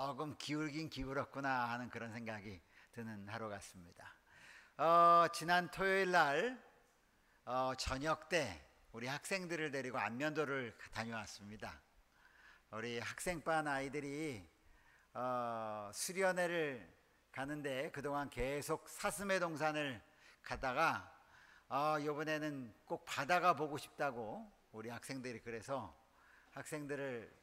조금 기울긴 기울었구나 하는 그런 생각이 드는 하루 같습니다. 지난 토요일 날 저녁 때 우리 학생들을 데리고 안면도를 다녀왔습니다. 우리 학생반 아이들이 수련회를 가는데 그동안 계속 사슴의 동산을 가다가 이번에는 꼭 바다가 보고 싶다고 우리 학생들이 그래서 학생들을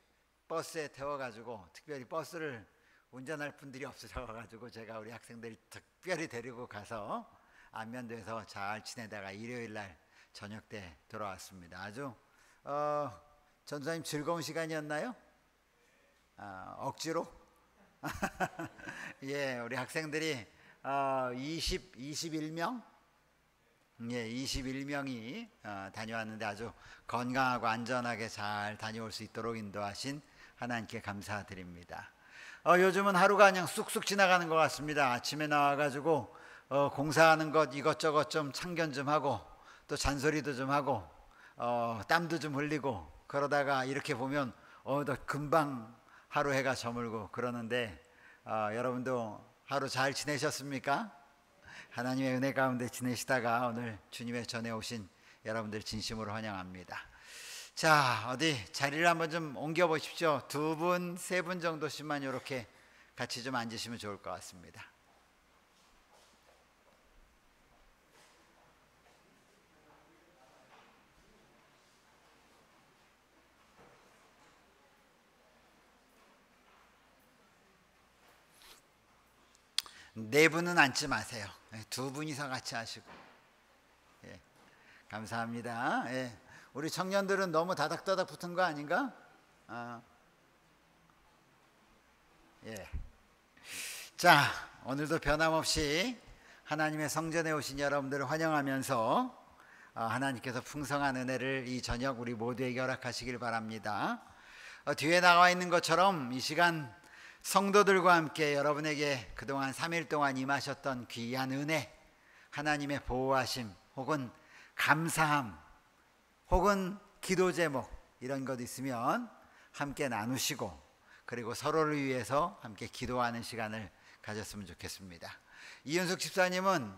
버스에 태워가지고, 특별히 버스를 운전할 분들이 없으셔가지고 제가 우리 학생들 특별히 데리고 가서 안면도에서 잘 지내다가 일요일 날 저녁 때 돌아왔습니다. 아주 전사님 즐거운 시간이었나요? 억지로? 예, 우리 학생들이 21명? 예, 21명이 다녀왔는데 아주 건강하고 안전하게 잘 다녀올 수 있도록 인도하신 하나님께 감사드립니다. 요즘은 하루가 그냥 쑥쑥 지나가는 것 같습니다. 아침에 나와가지고 공사하는 것 이것저것 좀 참견 좀 하고 또 잔소리도 좀 하고 땀도 좀 흘리고 그러다가 이렇게 보면 더 금방 하루 해가 저물고 그러는데 여러분도 하루 잘 지내셨습니까? 하나님의 은혜 가운데 지내시다가 오늘 주님의 전에 오신 여러분들 진심으로 환영합니다. 자, 어디 자리를 한번 좀 옮겨 보십시오. 두 분, 세 분 정도씩만 이렇게 같이 좀 앉으시면 좋을 것 같습니다. 네 분은 앉지 마세요. 두 분이서 같이 하시고. 예, 감사합니다. 예, 우리 청년들은 너무 다닥다닥 붙은 거 아닌가? 예. 자, 오늘도 변함없이 하나님의 성전에 오신 여러분들을 환영하면서 하나님께서 풍성한 은혜를 이 저녁 우리 모두에게 허락하시길 바랍니다. 뒤에 나와 있는 것처럼 이 시간 성도들과 함께 여러분에게 그동안 3일 동안 임하셨던 귀한 은혜, 하나님의 보호하심 혹은 감사함 혹은 기도 제목 이런 것 있으면 함께 나누시고 그리고 서로를 위해서 함께 기도하는 시간을 가졌으면 좋겠습니다. 이윤숙 집사님은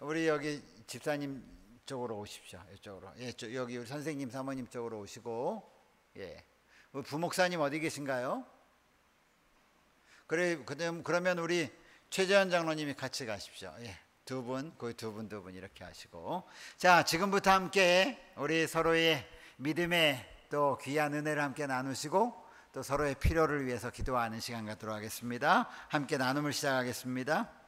우리 여기 집사님 쪽으로 오십시오. 이쪽으로. 예, 여기 우리 선생님 사모님 쪽으로 오시고, 예, 우리 부목사님 어디 계신가요? 그러면 우리 최재현 장로님이 같이 가십시오. 예, 두 분, 거의 두 분 이렇게 하시고. 자, 지금부터 함께 우리 서로의 믿음의 또 귀한 은혜를 함께 나누시고 또 서로의 필요를 위해서 기도하는 시간 갖도록 하겠습니다. 함께 나눔을 시작하겠습니다.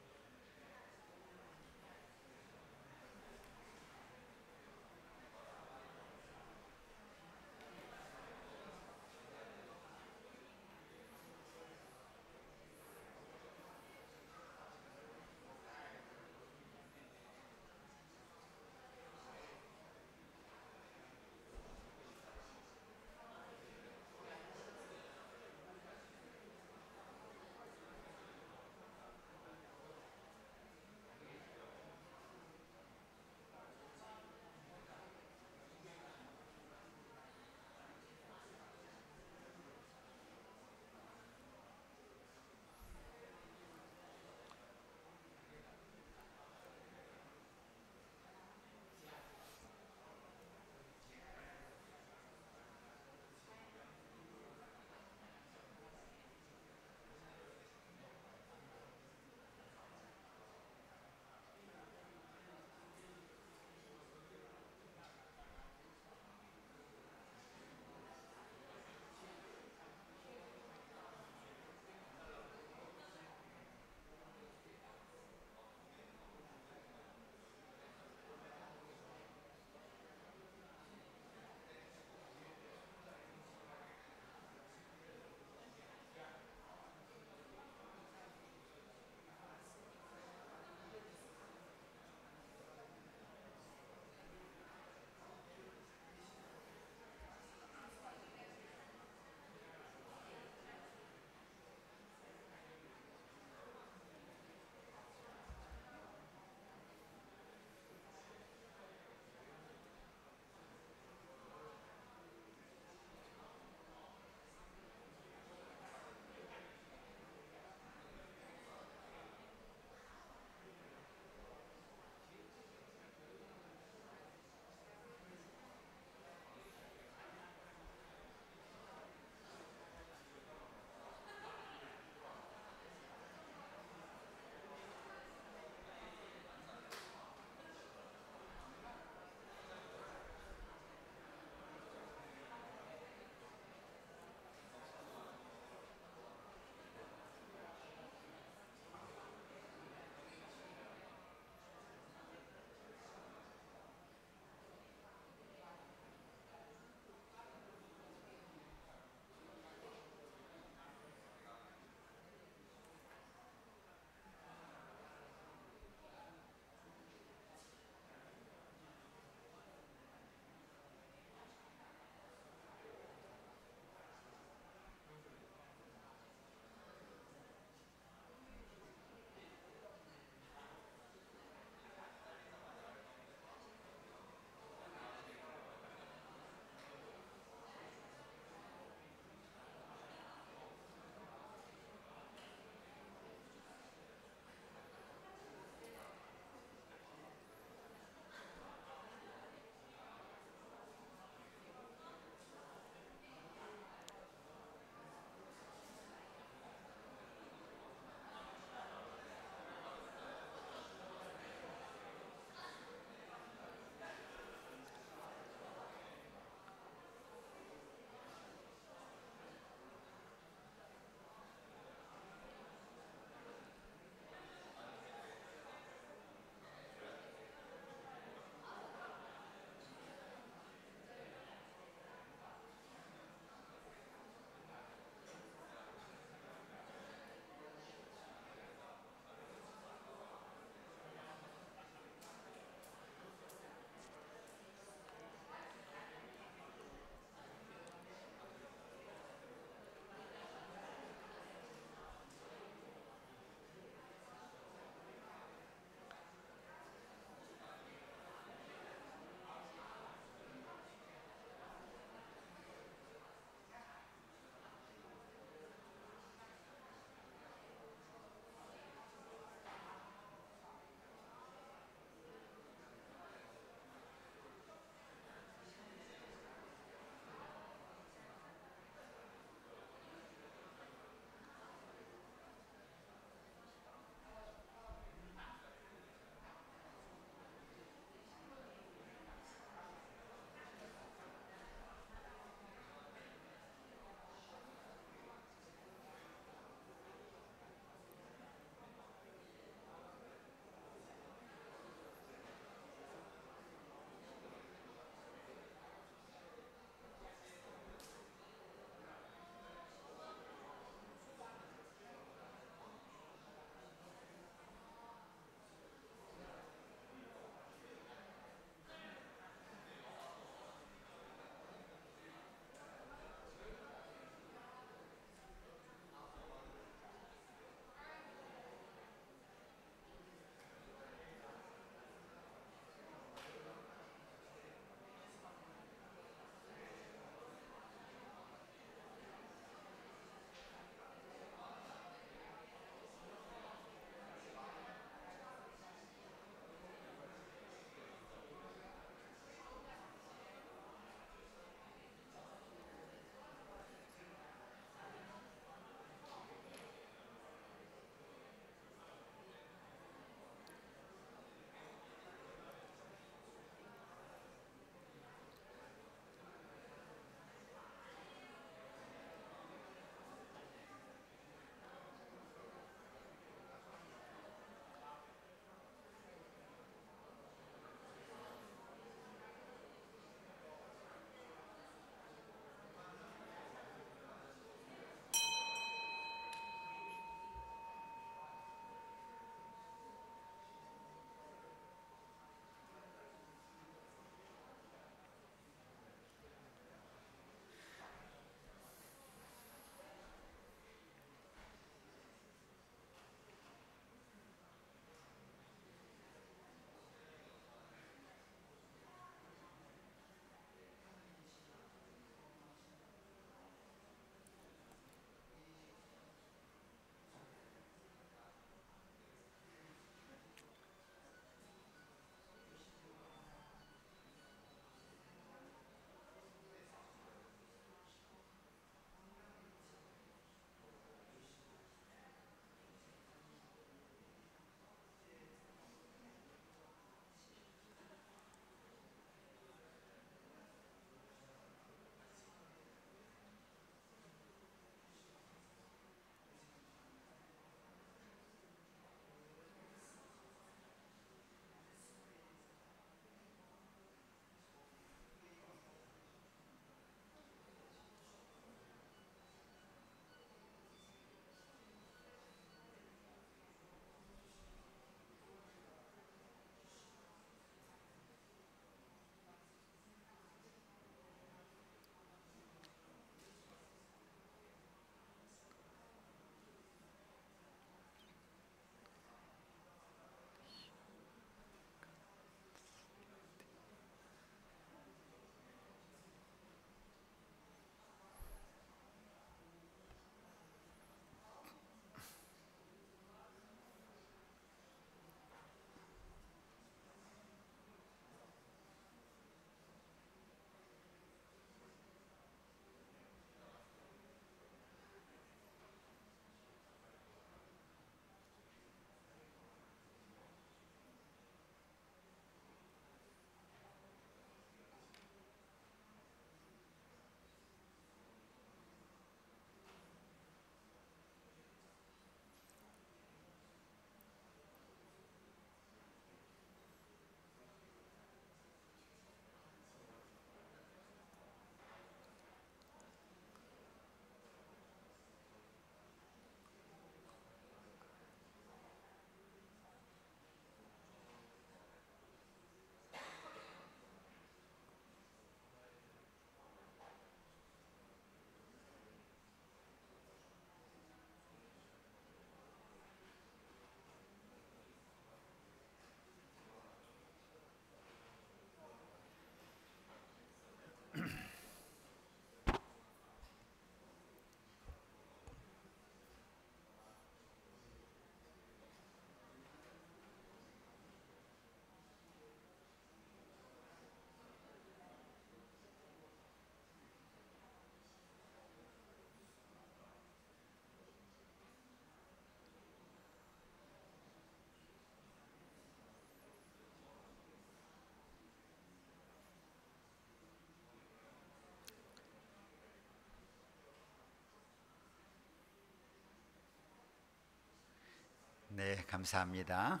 네, 감사합니다.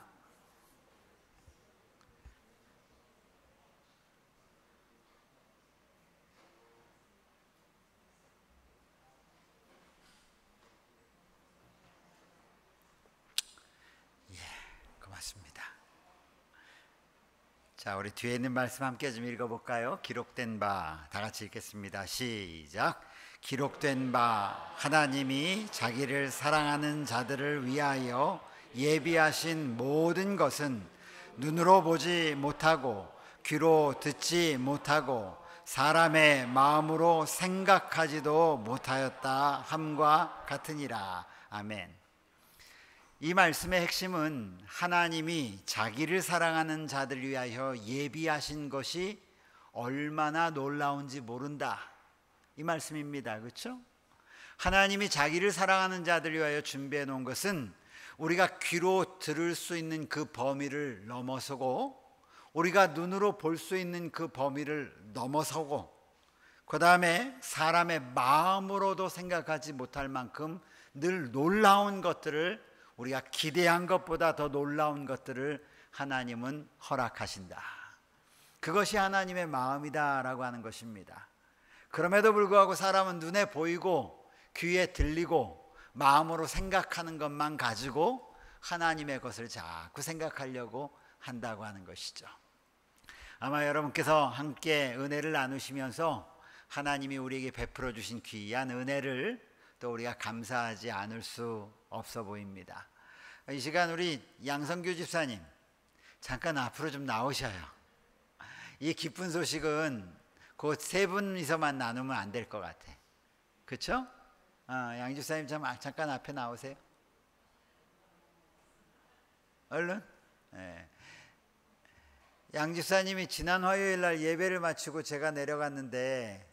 고맙습니다. 자, 우리 뒤에 있는 말씀 함께 좀 읽어볼까요? 기록된 바, 다 같이 읽겠습니다. 시작. 기록된 바, 하나님이 자기를 사랑하는 자들을 위하여 예비하신 모든 것은 눈으로 보지 못하고 귀로 듣지 못하고 사람의 마음으로 생각하지도 못하였다 함과 같으니라. 아멘. 이 말씀의 핵심은 하나님이 자기를 사랑하는 자들을 위하여 예비하신 것이 얼마나 놀라운지 모른다, 이 말씀입니다. 그렇죠? 하나님이 자기를 사랑하는 자들을 위하여 준비해 놓은 것은 우리가 귀로 들을 수 있는 그 범위를 넘어서고 우리가 눈으로 볼 수 있는 그 범위를 넘어서고 그 다음에 사람의 마음으로도 생각하지 못할 만큼 늘 놀라운 것들을, 우리가 기대한 것보다 더 놀라운 것들을 하나님은 허락하신다. 그것이 하나님의 마음이다라고 하는 것입니다. 그럼에도 불구하고 사람은 눈에 보이고 귀에 들리고 마음으로 생각하는 것만 가지고 하나님의 것을 자꾸 생각하려고 한다고 하는 것이죠. 아마 여러분께서 함께 은혜를 나누시면서 하나님이 우리에게 베풀어 주신 귀한 은혜를 또 우리가 감사하지 않을 수 없어 보입니다. 이 시간 우리 양성규 집사님 잠깐 앞으로 좀 나오셔요. 이 기쁜 소식은 그 세 분이서만 나누면 안 될 것 같아. 그렇죠? 양 집사님 잠깐 앞에 나오세요. 얼른. 네. 양 집사님이 지난 화요일 날 예배를 마치고 제가 내려갔는데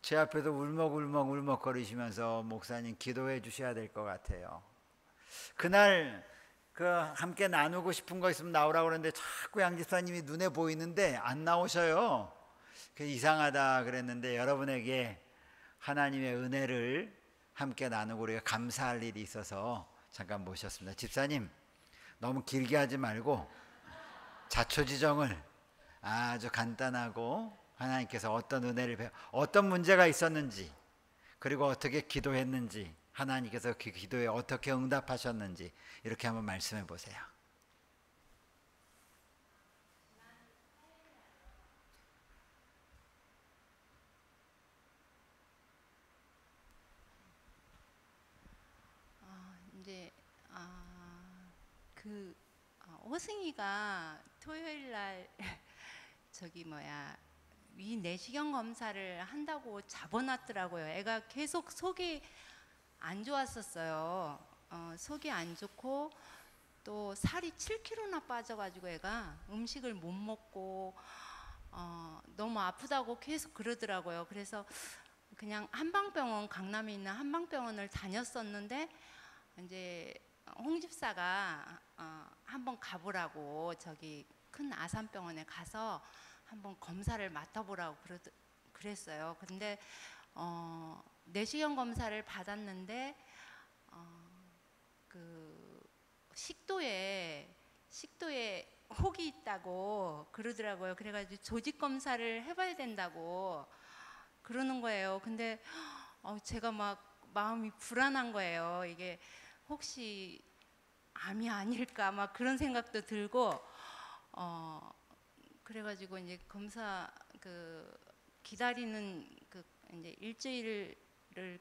제 앞에서 울먹울먹 거리시면서 목사님 기도해 주셔야 될 것 같아요. 그날 함께 나누고 싶은 거 있으면 나오라고 그러는데 자꾸 양 집사님이 눈에 보이는데 안 나오셔요. 이상하다 그랬는데 여러분에게 하나님의 은혜를 함께 나누고 우리가 감사할 일이 있어서 잠깐 모셨습니다. 집사님 너무 길게 하지 말고 자초지정을 아주 간단하고 하나님께서 어떤 은혜를 어떤 문제가 있었는지 그리고 어떻게 기도했는지 하나님께서 그 기도에 어떻게 응답하셨는지 이렇게 한번 말씀해 보세요. 이제 호승이가 토요일 날 위 내시경 검사를 한다고 잡아놨더라고요. 애가 계속 속이 안 좋았었어요. 속이 안 좋고 또 살이 7kg나 빠져가지고 애가 음식을 못 먹고 너무 아프다고 계속 그러더라고요. 그래서 그냥 한방병원, 강남에 있는 한방병원을 다녔었는데 이제 홍 집사가 한번 가보라고 저기 큰 아산병원에 가서 한번 검사를 맡아보라고 그랬어요. 근데 내시경 검사를 받았는데 그 식도에 혹이 있다고 그러더라고요. 그래가지고 조직 검사를 해봐야 된다고 그러는 거예요. 근데 제가 막 마음이 불안한 거예요. 이게 혹시 암이 아닐까 막 그런 생각도 들고 그래가지고 이제 검사 기다리는 이제 일주일을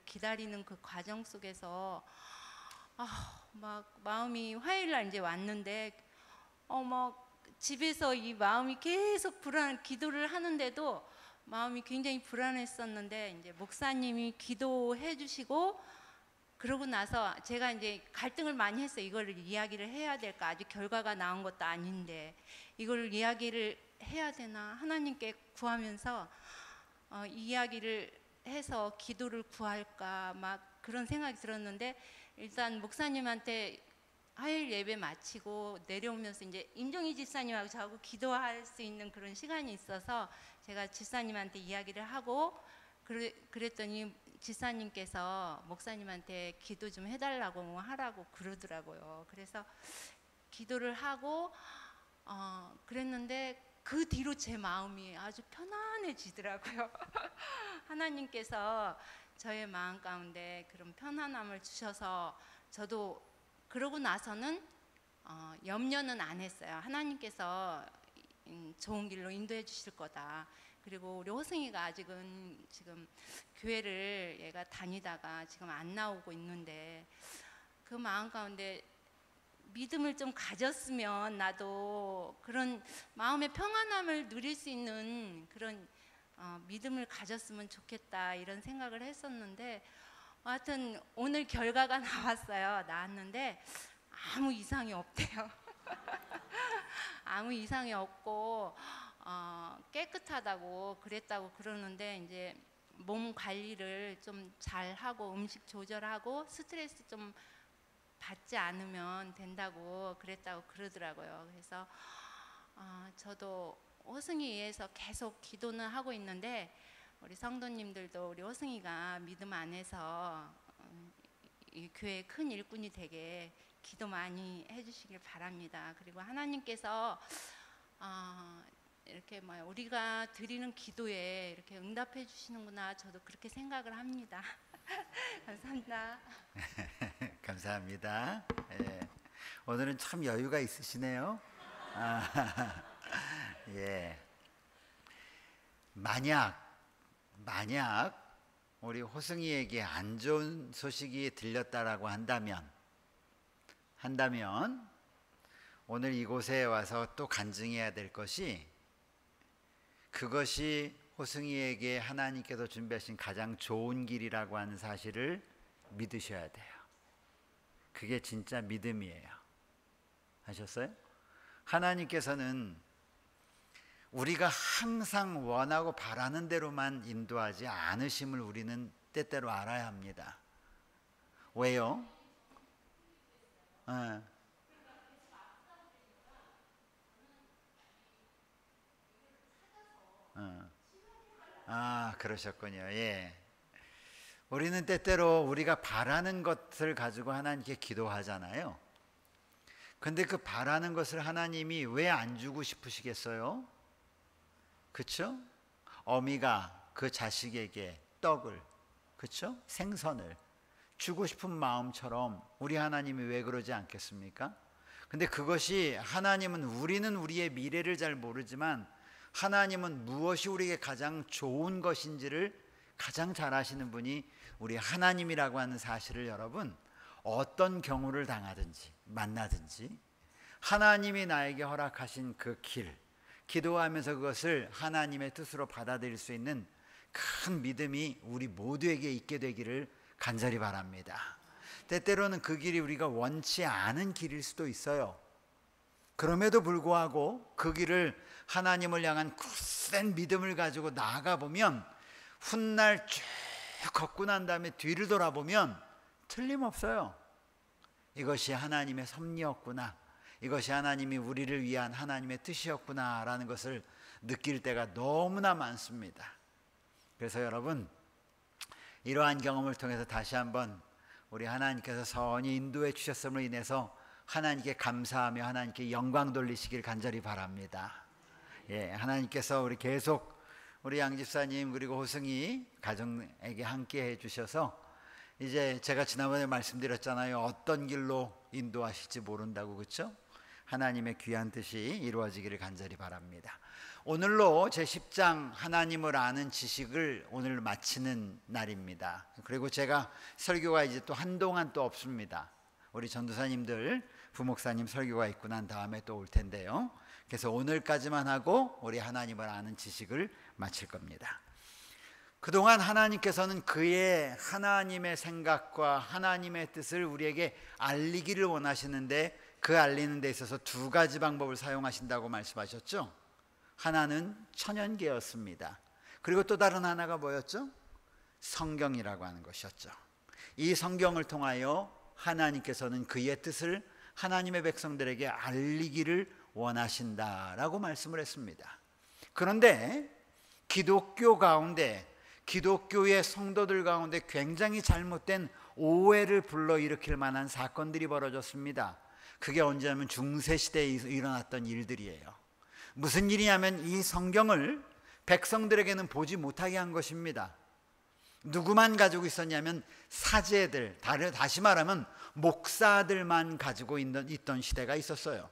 기다리는 그 과정 속에서 막 마음이 화요일 날 이제 왔는데 막 집에서 이 마음이 계속 기도를 하는데도 마음이 굉장히 불안했었는데 이제 목사님이 기도해 주시고 그러고 나서 제가 이제 갈등을 많이 했어요. 이걸 이야기를 해야 될까? 아직 결과가 나온 것도 아닌데 이걸 이야기를 해야 되나? 하나님께 구하면서 이야기를 해서 기도를 구할까? 막 그런 생각이 들었는데 일단 목사님한테 화요일 예배 마치고 내려오면서 이제 임종희 집사님하고 저하고 기도할 수 있는 그런 시간이 있어서 제가 집사님한테 이야기를 하고 그랬더니 지사님께서 목사님한테 기도 좀 해달라고 하라고 그러더라고요. 그래서 기도를 하고 그랬는데 그 뒤로 제 마음이 아주 편안해지더라고요. 하나님께서 저의 마음 가운데 그런 편안함을 주셔서 저도 그러고 나서는 염려는 안 했어요. 하나님께서 좋은 길로 인도해 주실 거다. 그리고 우리 호승이가 아직은 지금 교회를 얘가 다니다가 지금 안 나오고 있는데 그 마음 가운데 믿음을 좀 가졌으면 나도 그런 마음의 평안함을 누릴 수 있는 그런 믿음을 가졌으면 좋겠다 이런 생각을 했었는데 하여튼 오늘 결과가 나왔는데 아무 이상이 없대요. 아무 이상이 없고 깨끗하다고 그랬다고 그러는데 이제 몸 관리를 좀 잘하고 음식 조절하고 스트레스 좀 받지 않으면 된다고 그랬다고 그러더라고요. 그래서 저도 호승이 위해서 계속 기도는 하고 있는데 우리 성도님들도 우리 호승이가 믿음 안에서 이 교회의 큰 일꾼이 되게 기도 많이 해주시길 바랍니다. 그리고 하나님께서 이렇게 우리가 드리는 기도에 이렇게 응답해 주시는구나 저도 그렇게 생각을 합니다. 감사합니다. 감사합니다. 예. 오늘은 참 여유가 있으시네요. 예. 만약 우리 호승이에게 안 좋은 소식이 들렸다라고 한다면 오늘 이곳에 와서 또 간증해야 될 것이 그것이 호승이에게 하나님께서 준비하신 가장 좋은 길이라고 하는 사실을 믿으셔야 돼요. 그게 진짜 믿음이에요. 아셨어요? 하나님께서는 우리가 항상 원하고 바라는 대로만 인도하지 않으심을 우리는 때때로 알아야 합니다. 왜요? 그러셨군요. 예. 우리는 때때로 우리가 바라는 것을 가지고 하나님께 기도하잖아요. 근데 그 바라는 것을 하나님이 왜 안 주고 싶으시겠어요? 그쵸? 어미가 그 자식에게 떡을, 그쵸? 생선을 주고 싶은 마음처럼 우리 하나님이 왜 그러지 않겠습니까? 근데 그것이 우리는 우리의 미래를 잘 모르지만 하나님은 무엇이 우리에게 가장 좋은 것인지를 가장 잘 아시는 분이 우리 하나님이라고 하는 사실을 여러분 어떤 경우를 당하든지 만나든지 하나님이 나에게 허락하신 그 길, 기도하면서 그것을 하나님의 뜻으로 받아들일 수 있는 큰 믿음이 우리 모두에게 있게 되기를 간절히 바랍니다. 때때로는 그 길이 우리가 원치 않은 길일 수도 있어요. 그럼에도 불구하고 그 길을 하나님을 향한 굳센 믿음을 가지고 나아가 보면 훗날 쭉 걷고 난 다음에 뒤를 돌아보면 틀림없어요. 이것이 하나님의 섭리였구나, 이것이 하나님이 우리를 위한 하나님의 뜻이었구나 라는 것을 느낄 때가 너무나 많습니다. 그래서 여러분 이러한 경험을 통해서 다시 한번 우리 하나님께서 선히 인도해 주셨음으로 인해서 하나님께 감사하며 하나님께 영광 돌리시길 간절히 바랍니다. 예, 하나님께서 우리 계속 우리 양집사님 그리고 호승이 가정에게 함께 해주셔서 이제 제가 지난번에 말씀드렸잖아요. 어떤 길로 인도하실지 모른다고, 그렇죠? 하나님의 귀한 뜻이 이루어지기를 간절히 바랍니다. 오늘로 제10장 하나님을 아는 지식을 오늘 마치는 날입니다. 그리고 제가 설교가 이제 또 한동안 또 없습니다. 우리 전도사님들 부목사님 설교가 있고 난 다음에 또 올 텐데요. 그래서 오늘까지만 하고 우리 하나님을 아는 지식을 마칠 겁니다. 그동안 하나님께서는 그의 하나님의 생각과 하나님의 뜻을 우리에게 알리기를 원하시는데 그 알리는 데 있어서 두 가지 방법을 사용하신다고 말씀하셨죠. 하나는 천연계였습니다. 그리고 또 다른 하나가 뭐였죠? 성경이라고 하는 것이었죠. 이 성경을 통하여 하나님께서는 그의 뜻을 하나님의 백성들에게 알리기를 원하신다라고 말씀을 했습니다. 그런데 기독교 가운데 기독교의 성도들 가운데 굉장히 잘못된 오해를 불러일으킬 만한 사건들이 벌어졌습니다. 그게 언제냐면 중세시대에 일어났던 일들이에요. 무슨 일이냐면 이 성경을 백성들에게는 보지 못하게 한 것입니다. 누구만 가지고 있었냐면 사제들, 다시 말하면 목사들만 가지고 있던 시대가 있었어요.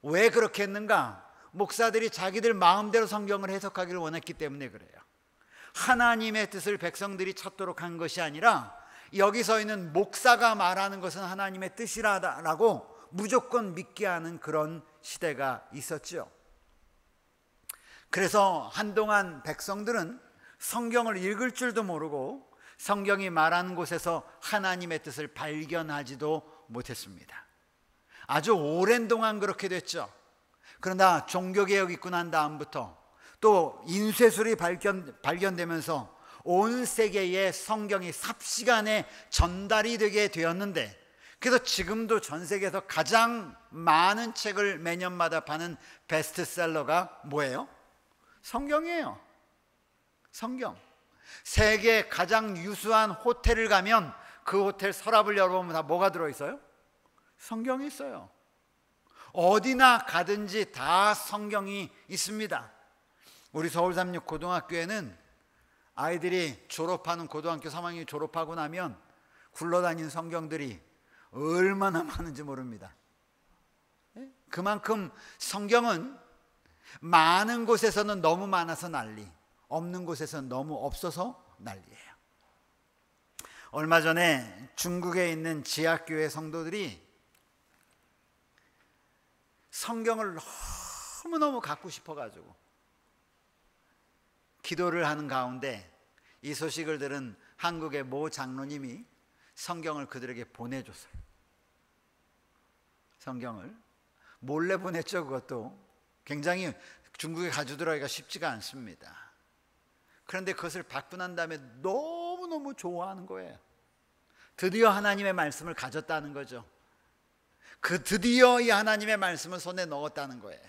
왜 그렇게 했는가? 목사들이 자기들 마음대로 성경을 해석하기를 원했기 때문에 그래요. 하나님의 뜻을 백성들이 찾도록 한 것이 아니라 여기 서 있는 목사가 말하는 것은 하나님의 뜻이라고 무조건 믿게 하는 그런 시대가 있었죠. 그래서 한동안 백성들은 성경을 읽을 줄도 모르고 성경이 말하는 곳에서 하나님의 뜻을 발견하지도 못했습니다. 아주 오랜 동안 그렇게 됐죠. 그러나 종교개혁이 있고 난 다음부터 또 인쇄술이 발견되면서 온 세계에 성경이 삽시간에 전달이 되게 되었는데, 그래서 지금도 전 세계에서 가장 많은 책을 매년마다 파는 베스트셀러가 뭐예요? 성경이에요. 성경. 세계 가장 유수한 호텔을 가면 그 호텔 서랍을 열어보면 다 뭐가 들어있어요? 성경이 있어요. 어디나 가든지 다 성경이 있습니다. 우리 서울36 고등학교에는 아이들이 졸업하는 고등학교 3학년이 졸업하고 나면 굴러다니는 성경들이 얼마나 많은지 모릅니다. 그만큼 성경은 많은 곳에서는 너무 많아서 난리, 없는 곳에서는 너무 없어서 난리예요. 얼마 전에 중국에 있는 지하교회 성도들이 성경을 너무너무 갖고 싶어가지고 기도를 하는 가운데 이 소식을 들은 한국의 모 장로님이 성경을 그들에게 보내줬어요. 성경을 몰래 보냈죠. 그것도 굉장히 중국에 가져들어가기가 쉽지가 않습니다. 그런데 그것을 받고 난 다음에 너무너무 좋아하는 거예요. 드디어 하나님의 말씀을 가졌다는 거죠. 드디어 이 하나님의 말씀을 손에 넣었다는 거예요.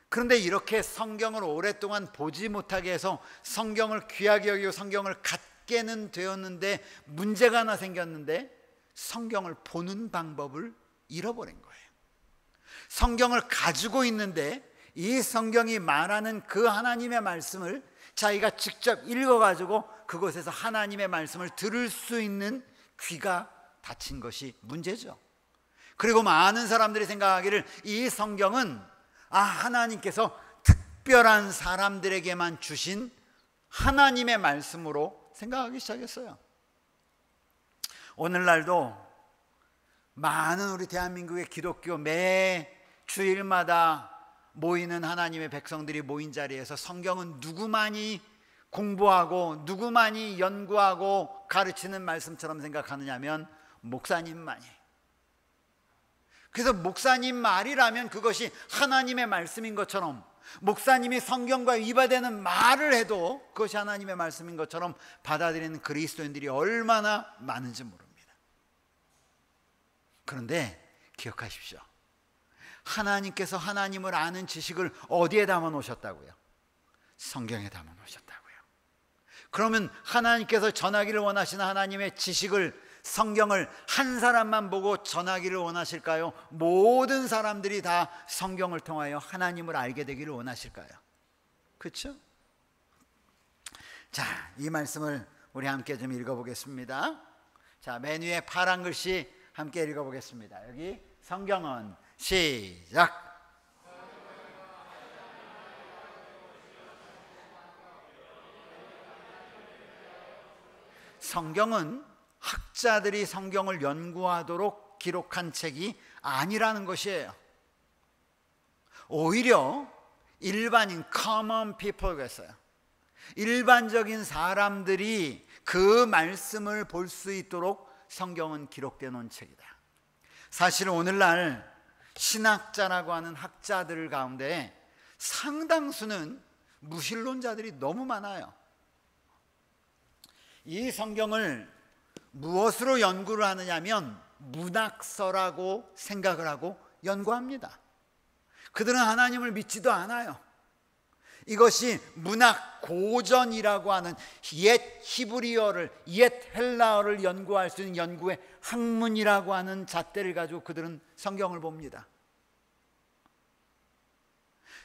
그런데 이렇게 성경을 오랫동안 보지 못하게 해서 성경을 귀하게 여기고 성경을 갖게는 되었는데 문제가 하나 생겼는데 성경을 보는 방법을 잃어버린 거예요. 성경을 가지고 있는데 이 성경이 말하는 그 하나님의 말씀을 자기가 직접 읽어가지고 그곳에서 하나님의 말씀을 들을 수 있는 귀가 닫힌 것이 문제죠. 그리고 많은 사람들이 생각하기를 이 성경은 하나님께서 특별한 사람들에게만 주신 하나님의 말씀으로 생각하기 시작했어요. 오늘날도 많은 우리 대한민국의 기독교 매 주일마다 모이는 하나님의 백성들이 모인 자리에서 성경은 누구만이 공부하고 누구만이 연구하고 가르치는 말씀처럼 생각하느냐 하면 목사님만이. 그래서 목사님 말이라면 그것이 하나님의 말씀인 것처럼, 목사님이 성경과 위반되는 말을 해도 그것이 하나님의 말씀인 것처럼 받아들이는 그리스도인들이 얼마나 많은지 모릅니다. 그런데 기억하십시오. 하나님께서 하나님을 아는 지식을 어디에 담아 놓으셨다고요? 성경에 담아 놓으셨다고요. 그러면 하나님께서 전하기를 원하시는 하나님의 지식을, 성경을 한 사람만 보고 전하기를 원하실까요? 모든 사람들이 다 성경을 통하여 하나님을 알게 되기를 원하실까요? 그렇죠? 자, 이 말씀을 우리 함께 좀 읽어보겠습니다. 자, 맨 위에 파란 글씨 함께 읽어보겠습니다. 여기 성경은 시작. 성경은 학자들이 성경을 연구하도록 기록한 책이 아니라는 것이에요. 오히려 일반인, common people가 있어요. 일반적인 사람들이 그 말씀을 볼 수 있도록 성경은 기록되어 놓은 책이다. 사실 오늘날 신학자라고 하는 학자들 가운데 상당수는 무신론자들이 너무 많아요. 이 성경을 무엇으로 연구를 하느냐 하면 문학서라고 생각을 하고 연구합니다. 그들은 하나님을 믿지도 않아요. 이것이 문학 고전이라고 하는 옛 히브리어를, 옛 헬라어를 연구할 수 있는 연구의 학문이라고 하는 잣대를 가지고 그들은 성경을 봅니다.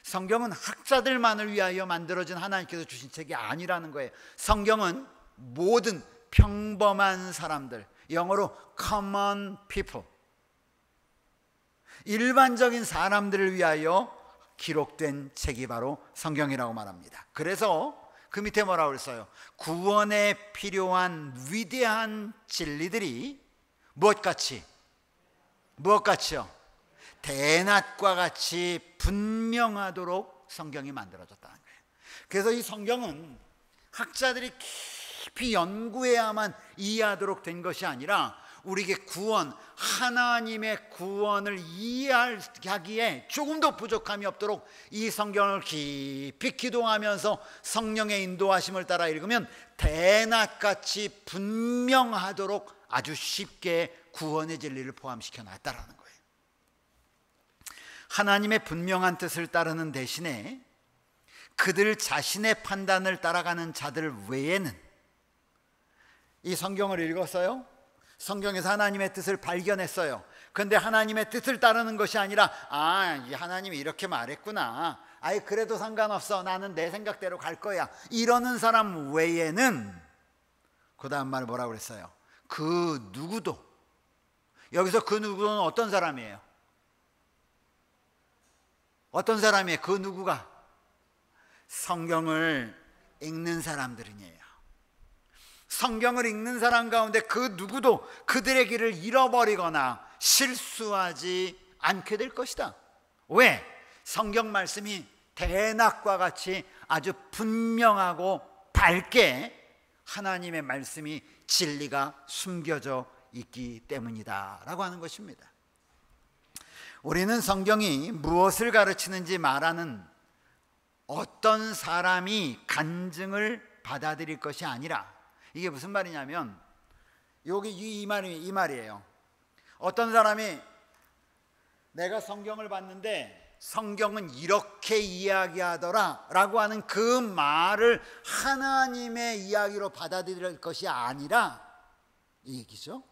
성경은 학자들만을 위하여 만들어진 하나님께서 주신 책이 아니라는 거예요. 성경은 모든 평범한 사람들, 영어로 common people, 일반적인 사람들을 위하여 기록된 책이 바로 성경이라고 말합니다. 그래서 그 밑에 뭐라고 그랬어요? 구원에 필요한 위대한 진리들이 무엇같이요? 대낮과 같이 분명하도록 성경이 만들어졌다는 거예요. 그래서 이 성경은 학자들이 깊이 연구해야만 이해하도록 된 것이 아니라 우리에게 구원, 하나님의 구원을 이해하기에 조금도 부족함이 없도록 이 성경을 깊이 기도하면서 성령의 인도하심을 따라 읽으면 대낮같이 분명하도록 아주 쉽게 구원의 진리를 포함시켜 놨다라는 거예요. 하나님의 분명한 뜻을 따르는 대신에 그들 자신의 판단을 따라가는 자들 외에는, 이 성경을 읽었어요? 성경에서 하나님의 뜻을 발견했어요. 그런데 하나님의 뜻을 따르는 것이 아니라 이 하나님이 이렇게 말했구나, 아이 그래도 상관없어, 나는 내 생각대로 갈 거야, 이러는 사람 외에는, 그 다음 말 뭐라고 그랬어요? 그 누구도. 여기서 그 누구는 어떤 사람이에요? 어떤 사람이에요? 그 누구가? 성경을 읽는 사람들이에요. 성경을 읽는 사람 가운데 그 누구도 그들의 길을 잃어버리거나 실수하지 않게 될 것이다. 왜? 성경 말씀이 대낮과 같이 아주 분명하고 밝게 하나님의 말씀이, 진리가 숨겨져 있기 때문이다 라고 하는 것입니다. 우리는 성경이 무엇을 가르치는지 말하는 어떤 사람이 간증을 받아들일 것이 아니라, 이게 무슨 말이냐면 여기 이 말이에요. 어떤 사람이 내가 성경을 봤는데 성경은 이렇게 이야기하더라 라고 하는 그 말을 하나님의 이야기로 받아들일 것이 아니라, 이 얘기죠.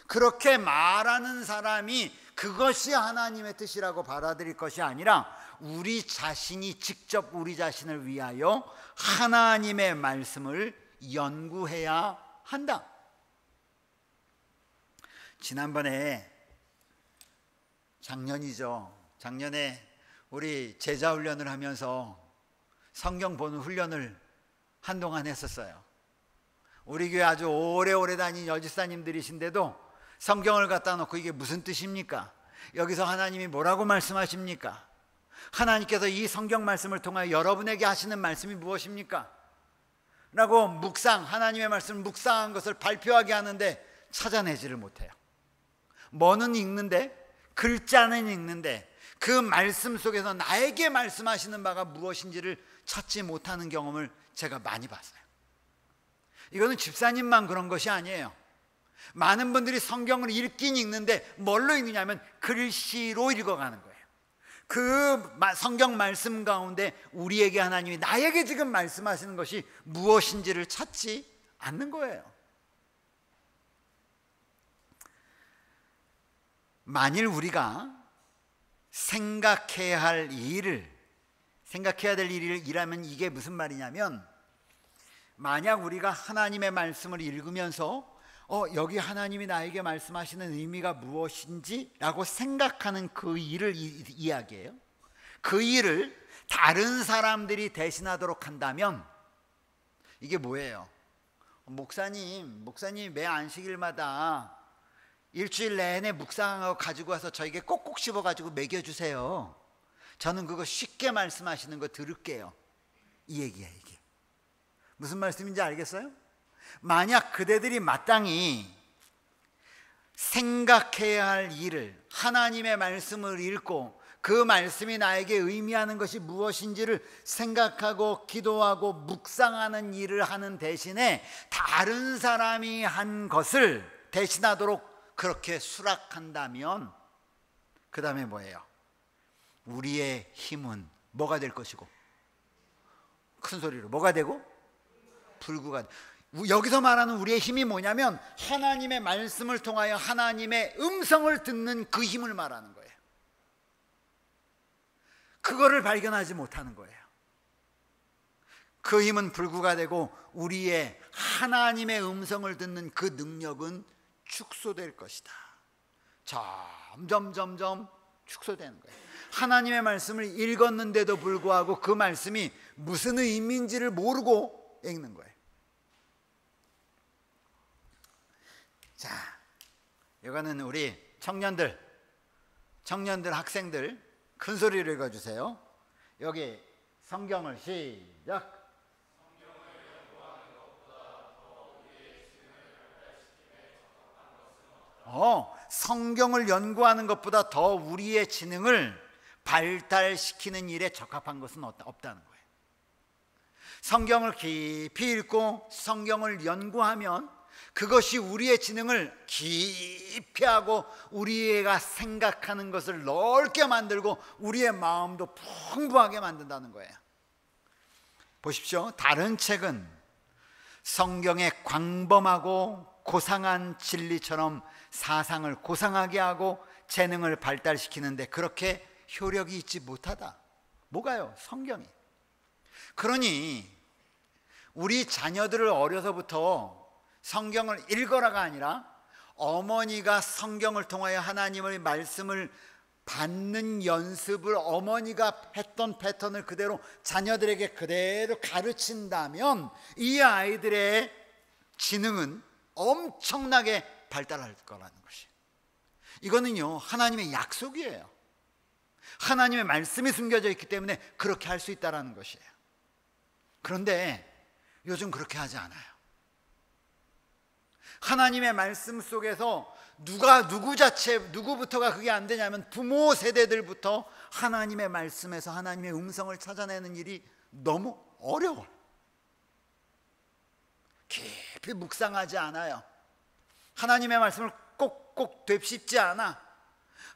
그렇게 말하는 사람이 그것이 하나님의 뜻이라고 받아들일 것이 아니라 우리 자신이 직접 우리 자신을 위하여 하나님의 말씀을 연구해야 한다. 지난번에 작년에 우리 제자 훈련을 하면서 성경 보는 훈련을 한동안 했었어요. 우리 교회 아주 오래오래 다닌 여집사님들이신데도 성경을 갖다 놓고 이게 무슨 뜻입니까? 여기서 하나님이 뭐라고 말씀하십니까? 하나님께서 이 성경 말씀을 통하여 여러분에게 하시는 말씀이 무엇입니까? 라고 하나님의 말씀을 묵상한 것을 발표하게 하는데 찾아내지를 못해요. 뭐는 읽는데, 글자는 읽는데 그 말씀 속에서 나에게 말씀하시는 바가 무엇인지를 찾지 못하는 경험을 제가 많이 봤어요. 이거는 집사님만 그런 것이 아니에요. 많은 분들이 성경을 읽긴 읽는데 뭘로 읽느냐면 글씨로 읽어가는 거예요. 그 성경 말씀 가운데 우리에게 하나님이 나에게 지금 말씀하시는 것이 무엇인지를 찾지 않는 거예요. 만일 우리가 생각해야 될 일이라면 이게 무슨 말이냐면, 만약 우리가 하나님의 말씀을 읽으면서 여기 하나님이 나에게 말씀하시는 의미가 무엇인지 라고 생각하는 그 일을 이야기해요. 그 일을 다른 사람들이 대신하도록 한다면 이게 뭐예요? 목사님 매 안식일마다 일주일 내내 묵상하고 가지고 와서 저에게 꼭꼭 씹어가지고 먹여주세요. 저는 그거 쉽게 말씀하시는 거 들을게요. 이 얘기야. 이게 무슨 말씀인지 알겠어요? 만약 그대들이 마땅히 생각해야 할 일을, 하나님의 말씀을 읽고 그 말씀이 나에게 의미하는 것이 무엇인지를 생각하고 기도하고 묵상하는 일을 하는 대신에 다른 사람이 한 것을 대신하도록 그렇게 수락한다면 그 다음에 뭐예요? 우리의 힘은 뭐가 될 것이고 큰 소리로. 뭐가 되고? 불구가 돼. 여기서 말하는 우리의 힘이 뭐냐면 하나님의 말씀을 통하여 하나님의 음성을 듣는 그 힘을 말하는 거예요. 그거를 발견하지 못하는 거예요. 그 힘은 불구가 되고 우리의 하나님의 음성을 듣는 그 능력은 축소될 것이다. 점점 축소되는 거예요. 하나님의 말씀을 읽었는데도 불구하고 그 말씀이 무슨 의미인지를 모르고 읽는 거예요. 자, 이거는 우리 청년들, 학생들 큰 소리로 읽어주세요. 여기 성경을 시작. 성경을 연구하는 것보다 더 우리의 지능을 발달시키는 일에 적합한 것은 없다는 거예요. 성경을 깊이 읽고 성경을 연구하면 그것이 우리의 지능을 깊이 하고 우리가 생각하는 것을 넓게 만들고 우리의 마음도 풍부하게 만든다는 거예요. 보십시오. 다른 책은 성경의 광범하고 고상한 진리처럼 사상을 고상하게 하고 재능을 발달시키는데 그렇게 효력이 있지 못하다. 뭐가요? 성경이. 그러니 우리 자녀들을 어려서부터 성경을 읽어라가 아니라 어머니가 성경을 통하여 하나님의 말씀을 받는 연습을 어머니가 했던 패턴을 그대로 자녀들에게 그대로 가르친다면 이 아이들의 지능은 엄청나게 발달할 거라는 것이. 이거는요 하나님의 약속이에요. 하나님의 말씀이 숨겨져 있기 때문에 그렇게 할 수 있다는 것이에요. 그런데 요즘 그렇게 하지 않아요. 하나님의 말씀 속에서 누구부터가 그게 안 되냐면 부모 세대들부터 하나님의 말씀에서 하나님의 음성을 찾아내는 일이 너무 어려워요. 깊이 묵상하지 않아요. 하나님의 말씀을 꼭꼭 되씹지 않아.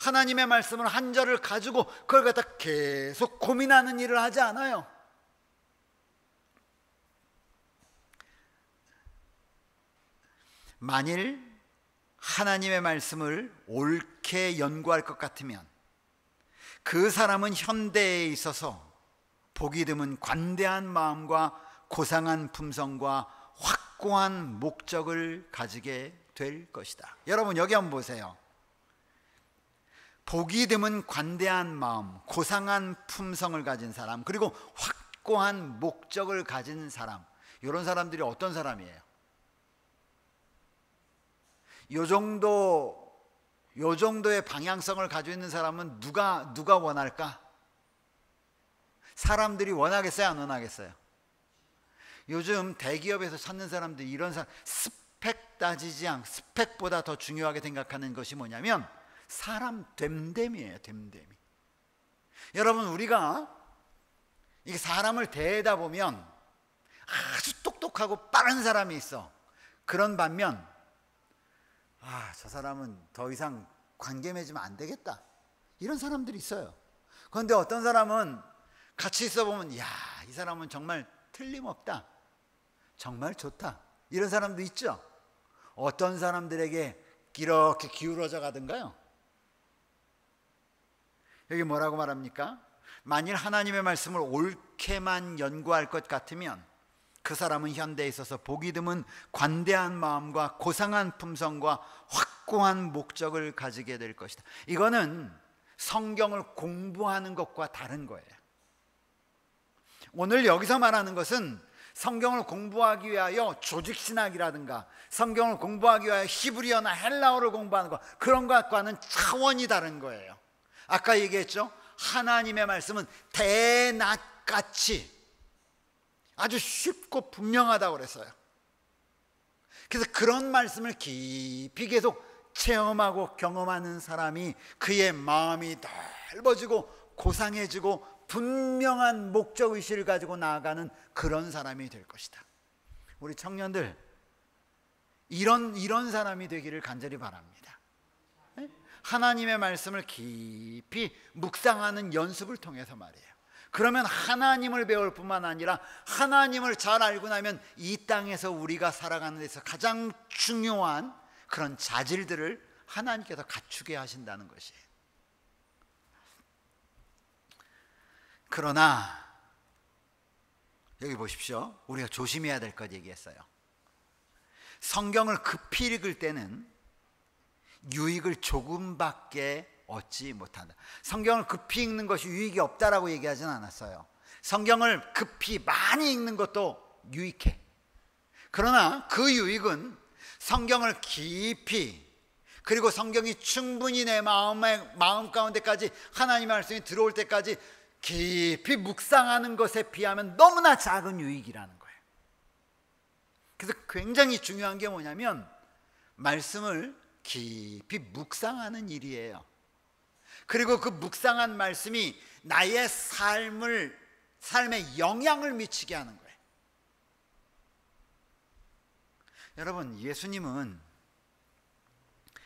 하나님의 말씀을 한 절을 가지고 그걸 갖다 계속 고민하는 일을 하지 않아요. 만일 하나님의 말씀을 옳게 연구할 것 같으면 그 사람은 현대에 있어서 보기 드문 관대한 마음과 고상한 품성과 확고한 목적을 가지게 될 것이다. 여러분 여기 한번 보세요. 보기 드문 관대한 마음, 고상한 품성을 가진 사람, 그리고 확고한 목적을 가진 사람, 이런 사람들이 어떤 사람이에요? 요 정도의 방향성을 가지고 있는 사람은 누가 원할까? 사람들이 원하겠어요, 안 원하겠어요? 요즘 대기업에서 찾는 사람들이 이런 스펙 따지지 않고 스펙보다 더 중요하게 생각하는 것이 뭐냐면 사람 됨됨이에요. 됨됨이. 여러분 우리가 이게 사람을 대하다 보면 아주 똑똑하고 빠른 사람이 있어. 그런 반면 저 사람은 더 이상 관계 맺으면 안 되겠다, 이런 사람들이 있어요. 그런데 어떤 사람은 같이 있어 보면 이 사람은 정말 틀림없다, 정말 좋다, 이런 사람도 있죠. 어떤 사람들에게 이렇게 기울어져 가든가요? 여기 뭐라고 말합니까? 만일 하나님의 말씀을 옳게만 연구할 것 같으면 그 사람은 현대에 있어서 보기 드문 관대한 마음과 고상한 품성과 확고한 목적을 가지게 될 것이다. 이거는 성경을 공부하는 것과 다른 거예요. 오늘 여기서 말하는 것은 성경을 공부하기 위하여 조직신학이라든가 성경을 공부하기 위하여 히브리어나 헬라어를 공부하는 것, 그런 것과는 차원이 다른 거예요. 아까 얘기했죠? 하나님의 말씀은 대낮같이 아주 쉽고 분명하다고 그랬어요. 그래서 그런 말씀을 깊이 계속 체험하고 경험하는 사람이 그의 마음이 넓어지고 고상해지고 분명한 목적의식을 가지고 나아가는 그런 사람이 될 것이다. 우리 청년들 이런 사람이 되기를 간절히 바랍니다. 하나님의 말씀을 깊이 묵상하는 연습을 통해서 말이에요. 그러면 하나님을 배울 뿐만 아니라 하나님을 잘 알고 나면 이 땅에서 우리가 살아가는 데서 가장 중요한 그런 자질들을 하나님께서 갖추게 하신다는 것이에요. 그러나 여기 보십시오. 우리가 조심해야 될 것 얘기했어요. 성경을 급히 읽을 때는 유익을 조금밖에 얻지 못한다. 성경을 급히 읽는 것이 유익이 없다라고 얘기하진 않았어요. 성경을 급히 많이 읽는 것도 유익해. 그러나 그 유익은 성경을 깊이, 그리고 성경이 충분히 내 마음 가운데까지 하나님의 말씀이 들어올 때까지 깊이 묵상하는 것에 비하면 너무나 작은 유익이라는 거예요. 그래서 굉장히 중요한 게 뭐냐면 말씀을 깊이 묵상하는 일이에요. 그리고 그 묵상한 말씀이 나의 삶에 영향을 미치게 하는 거예요. 여러분, 예수님은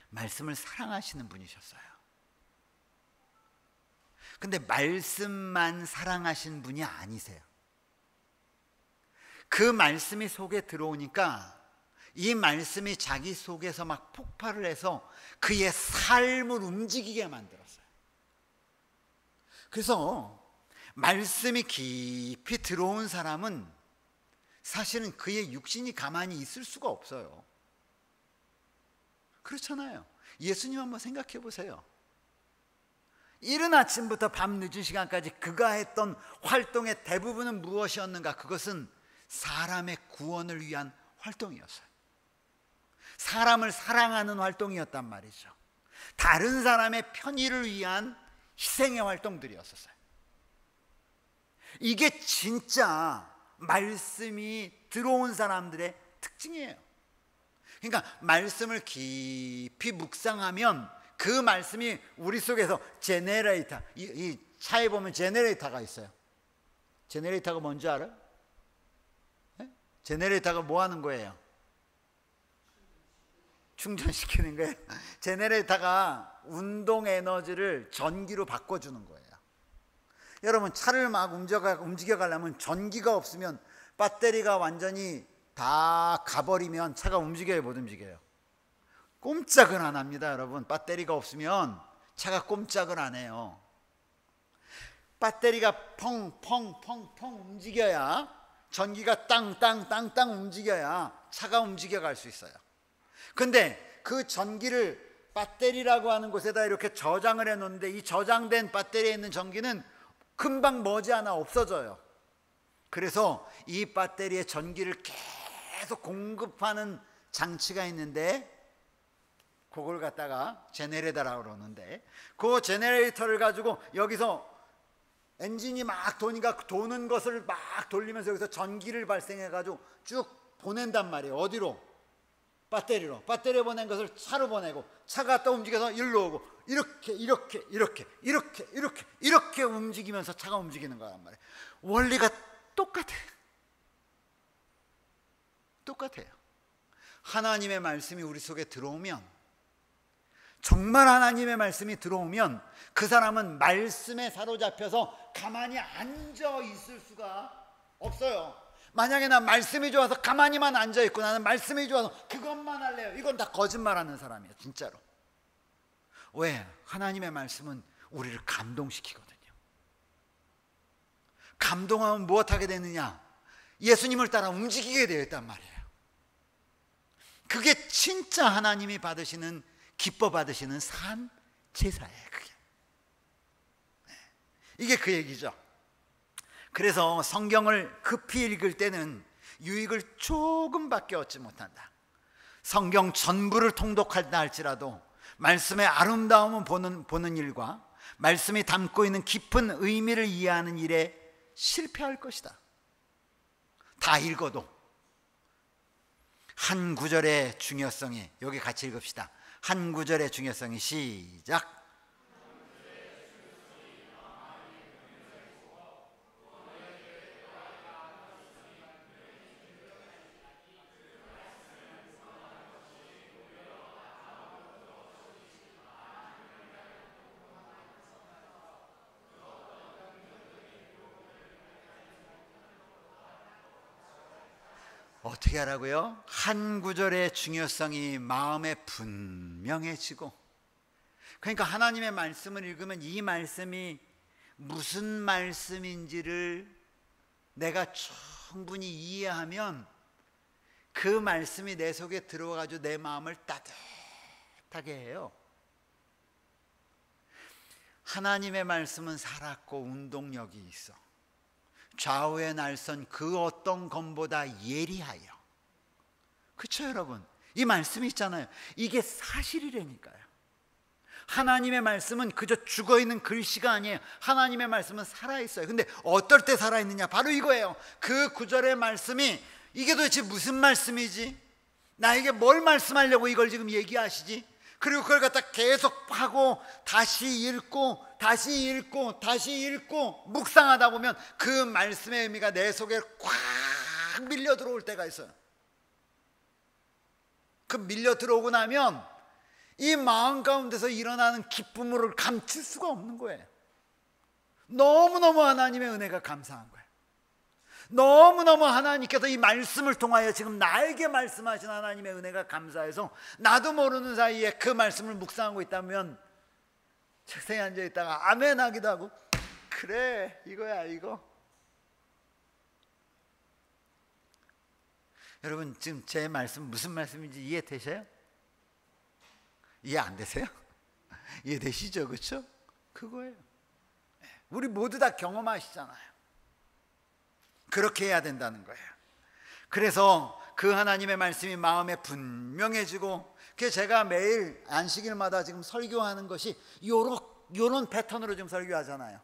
말씀을 사랑하시는 분이셨어요. 근데 말씀만 사랑하신 분이 아니세요. 그 말씀이 속에 들어오니까 이 말씀이 자기 속에서 막 폭발을 해서 그의 삶을 움직이게 만들었어요. 그래서 말씀이 깊이 들어온 사람은 사실은 그의 육신이 가만히 있을 수가 없어요. 그렇잖아요. 예수님 한번 생각해 보세요. 이른 아침부터 밤 늦은 시간까지 그가 했던 활동의 대부분은 무엇이었는가? 그것은 사람의 구원을 위한 활동이었어요. 사람을 사랑하는 활동이었단 말이죠. 다른 사람의 편의를 위한 희생의 활동들이었어요. 이게 진짜 말씀이 들어온 사람들의 특징이에요. 그러니까 말씀을 깊이 묵상하면 그 말씀이 우리 속에서 제네레이터, 이 차에 보면 제네레이터가 있어요. 제네레이터가 뭔지 알아요? 네? 제네레이터가 뭐 하는 거예요? 충전시키는 거예요. 제네레이터가 운동 에너지를 전기로 바꿔주는 거예요. 여러분, 차를 막 움직여 가려면 전기가 없으면 배터리가 완전히 다 가버리면 차가 움직여요, 못 움직여요? 꼼짝을 안 합니다. 여러분, 배터리가 없으면 차가 꼼짝을 안 해요. 배터리가 펑펑펑펑 움직여야, 전기가 땅땅땅땅 움직여야 차가 움직여 갈 수 있어요. 근데 그 전기를 배터리라고 하는 곳에다 이렇게 저장을 해 놓는데 이 저장된 배터리에 있는 전기는 금방 머지않아 없어져요. 그래서 이 배터리에 전기를 계속 공급하는 장치가 있는데 그걸 갖다가 제네레이터라고 그러는데, 그 제네레이터를 가지고 여기서 엔진이 막 도니까 도는 것을 막 돌리면서 여기서 전기를 발생해 가지고 쭉 보낸단 말이에요. 어디로? 배터리로. 배터리에 보낸 것을 차로 보내고 차가 또 움직여서 일로 오고 이렇게 움직이면서 차가 움직이는 거란 말이에요. 원리가 똑같아요. 하나님의 말씀이 우리 속에 들어오면, 정말 하나님의 말씀이 들어오면 그 사람은 말씀에 사로잡혀서 가만히 앉아 있을 수가 없어요. 만약에 나 말씀이 좋아서 가만히만 앉아 있고 나는 말씀이 좋아서 그것만 할래요, 이건 다 거짓말하는 사람이에요, 진짜로. 왜? 하나님의 말씀은 우리를 감동시키거든요. 감동하면 무엇하게 되느냐? 예수님을 따라 움직이게 되어 있단 말이에요. 그게 진짜 하나님이 받으시는, 기뻐 받으시는 산 제사예요. 그게. 이게 그 얘기죠. 그래서 성경을 급히 읽을 때는 유익을 조금밖에 얻지 못한다. 성경 전부를 통독한다 할지라도 말씀의 아름다움을 보는 일과 말씀이 담고 있는 깊은 의미를 이해하는 일에 실패할 것이다. 다 읽어도 한 구절의 중요성이, 여기 같이 읽읍시다. 한 구절의 중요성이, 시작. 어떻게 하라고요? 한 구절의 중요성이 마음에 분명해지고, 그러니까 하나님의 말씀을 읽으면 이 말씀이 무슨 말씀인지를 내가 충분히 이해하면 그 말씀이 내 속에 들어와가지고 내 마음을 따뜻하게 해요. 하나님의 말씀은 살았고 운동력이 있어. 좌우의 날선 그 어떤 검보다 예리하여. 그렇죠 여러분? 이 말씀이 있잖아요. 이게 사실이라니까요. 하나님의 말씀은 그저 죽어있는 글씨가 아니에요. 하나님의 말씀은 살아있어요. 근데 어떨 때 살아있느냐? 바로 이거예요. 그 구절의 말씀이 이게 도대체 무슨 말씀이지? 나에게 뭘 말씀하려고 이걸 지금 얘기하시지? 그리고 그걸 갖다 계속 하고 다시 읽고 다시 읽고 다시 읽고 묵상하다 보면 그 말씀의 의미가 내 속에 꽉 밀려 들어올 때가 있어요. 그 밀려 들어오고 나면 이 마음 가운데서 일어나는 기쁨을 감출 수가 없는 거예요. 너무너무 하나님의 은혜가 감사한 거예요. 너무너무 하나님께서 이 말씀을 통하여 지금 나에게 말씀하신 하나님의 은혜가 감사해서 나도 모르는 사이에 그 말씀을 묵상하고 있다면 책상에 앉아 있다가 아멘 하기도 하고, 그래 이거야 이거. 여러분 지금 제 말씀 무슨 말씀인지 이해되셔요? 이해 안 되세요? 이해되시죠? 그렇죠? 그거예요. 우리 모두 다 경험하시잖아요. 그렇게 해야 된다는 거예요. 그래서 그 하나님의 말씀이 마음에 분명해지고, 그래서 제가 매일 안식일마다 지금 설교하는 것이 요런 패턴으로 지금 설교하잖아요.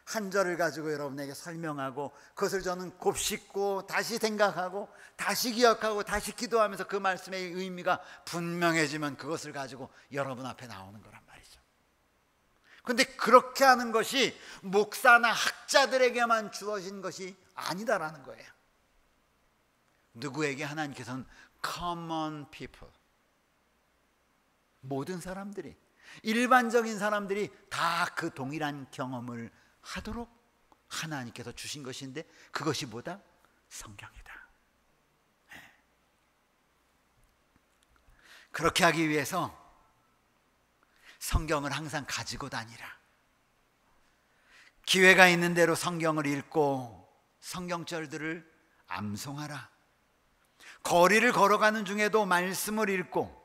한 절을 가지고 여러분에게 설명하고 그것을 저는 곱씹고 다시 생각하고 다시 기억하고 다시 기도하면서 그 말씀의 의미가 분명해지면 그것을 가지고 여러분 앞에 나오는 거란 말이죠. 그런데 그렇게 하는 것이 목사나 학자들에게만 주어진 것이 아니다라는 거예요. 누구에게? 하나님께서는 common people, 모든 사람들이, 일반적인 사람들이 다 그 동일한 경험을 하도록 하나님께서 주신 것인데, 그것이 뭐다? 성경이다. 그렇게 하기 위해서 성경을 항상 가지고 다니라. 기회가 있는 대로 성경을 읽고 성경절들을 암송하라. 거리를 걸어가는 중에도 말씀을 읽고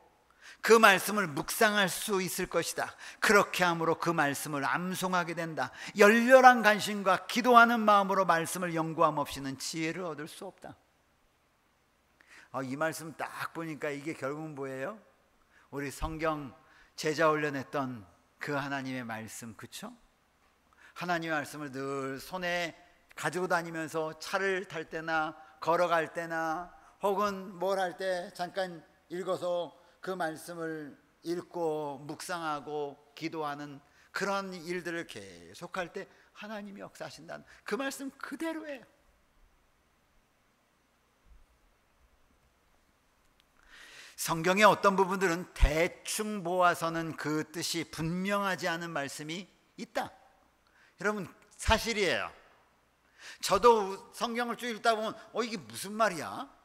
그 말씀을 묵상할 수 있을 것이다. 그렇게 함으로 그 말씀을 암송하게 된다. 열렬한 관심과 기도하는 마음으로 말씀을 연구함 없이는 지혜를 얻을 수 없다. 이 말씀 딱 보니까 이게 결국은 뭐예요? 우리 성경 제자 훈련했던 그 하나님의 말씀, 그렇죠? 하나님의 말씀을 늘 손에 가지고 다니면서 차를 탈 때나 걸어갈 때나 혹은 뭘 할 때 잠깐 읽어서 그 말씀을 읽고 묵상하고 기도하는 그런 일들을 계속할 때 하나님이 역사하신다는 그 말씀 그대로예요. 성경의 어떤 부분들은 대충 보아서는 그 뜻이 분명하지 않은 말씀이 있다. 여러분 사실이에요. 저도 성경을 쭉 읽다 보면 이게 무슨 말이야?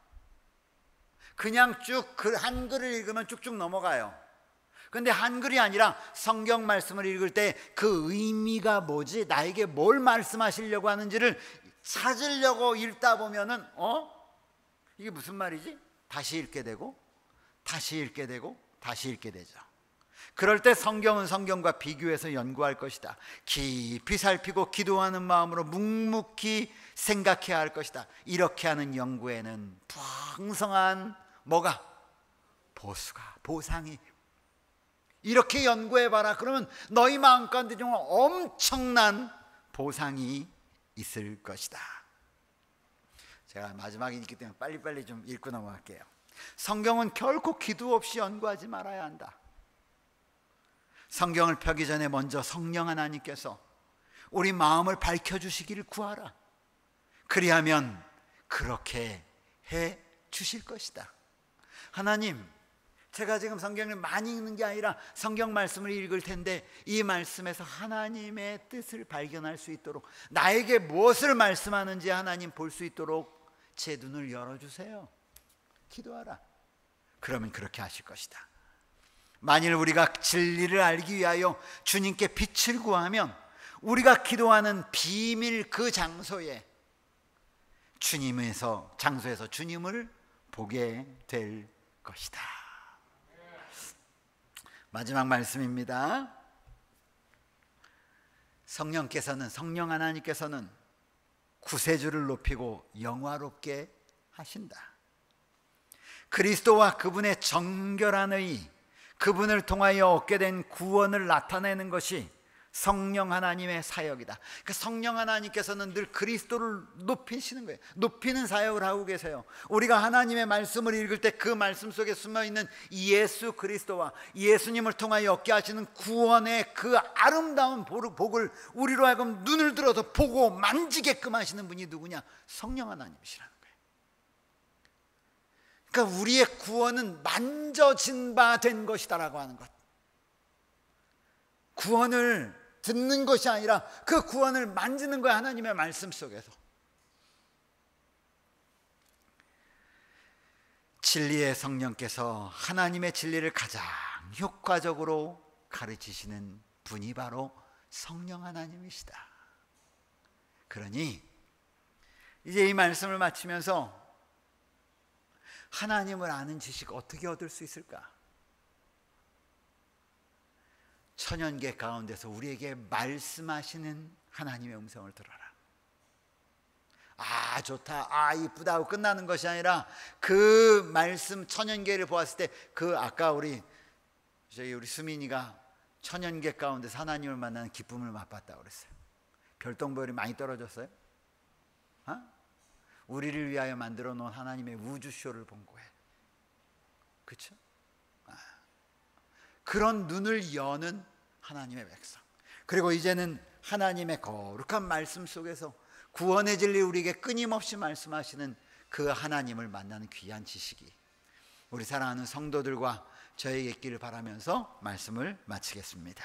그냥 쭉 그 한글을 읽으면 쭉쭉 넘어가요. 그런데 한글이 아니라 성경 말씀을 읽을 때 그 의미가 뭐지? 나에게 뭘 말씀하시려고 하는지를 찾으려고 읽다 보면은 이게 무슨 말이지? 다시 읽게 되고 다시 읽게 되고 다시 읽게 되죠. 그럴 때 성경은 성경과 비교해서 연구할 것이다. 깊이 살피고 기도하는 마음으로 묵묵히 생각해야 할 것이다. 이렇게 하는 연구에는 풍성한 뭐가? 보수가, 보상이. 이렇게 연구해봐라. 그러면 너희 마음 가운데 정말 엄청난 보상이 있을 것이다. 제가 마지막이기 때문에 빨리빨리 좀 읽고 넘어갈게요. 성경은 결코 기도 없이 연구하지 말아야 한다. 성경을 펴기 전에 먼저 성령 하나님께서 우리 마음을 밝혀주시기를 구하라. 그리하면 그렇게 해 주실 것이다. 하나님, 제가 지금 성경을 많이 읽는 게 아니라 성경 말씀을 읽을 텐데 이 말씀에서 하나님의 뜻을 발견할 수 있도록, 나에게 무엇을 말씀하는지 하나님 볼 수 있도록 제 눈을 열어주세요. 기도하라. 그러면 그렇게 하실 것이다. 만일 우리가 진리를 알기 위하여 주님께 빛을 구하면 우리가 기도하는 비밀 그 장소에 장소에서 주님을 보게 될 것이다. 마지막 말씀입니다. 성령 하나님께서는 구세주를 높이고 영화롭게 하신다. 그리스도와 그분의 정결한 의, 그분을 통하여 얻게 된 구원을 나타내는 것이 성령 하나님의 사역이다. 그 성령 하나님께서는 늘 그리스도를 높이시는 거예요. 높이는 사역을 하고 계세요. 우리가 하나님의 말씀을 읽을 때 그 말씀 속에 숨어있는 예수 그리스도와 예수님을 통하여 얻게 하시는 구원의 그 아름다운 복을 우리로 하여금 눈을 들어서 보고 만지게끔 하시는 분이 누구냐? 성령 하나님이시라는 거예요. 그러니까 우리의 구원은 만져진 바 된 것이다라고 하는 것. 구원을 듣는 것이 아니라 그 구원을 만지는 거야. 하나님의 말씀 속에서. 진리의 성령께서 하나님의 진리를 가장 효과적으로 가르치시는 분이 바로 성령 하나님이시다. 그러니 이제 이 말씀을 마치면서 하나님을 아는 지식 어떻게 얻을 수 있을까? 천연계 가운데서 우리에게 말씀하시는 하나님의 음성을 들어라. 아 좋다, 아 이쁘다 하고 끝나는 것이 아니라 그 말씀 천연계를 보았을 때 그 아까 우리 수민이가 천연계 가운데서 하나님을 만나는 기쁨을 맛봤다고 그랬어요. 별똥별이 많이 떨어졌어요? 우리를 위하여 만들어 놓은 하나님의 우주쇼를 본 거예요. 그렇죠? 그런 눈을 여는 하나님의 백성, 그리고 이제는 하나님의 거룩한 말씀 속에서 구원의 진리 우리에게 끊임없이 말씀하시는 그 하나님을 만나는 귀한 지식이 우리 사랑하는 성도들과 저에게 있기를 바라면서 말씀을 마치겠습니다.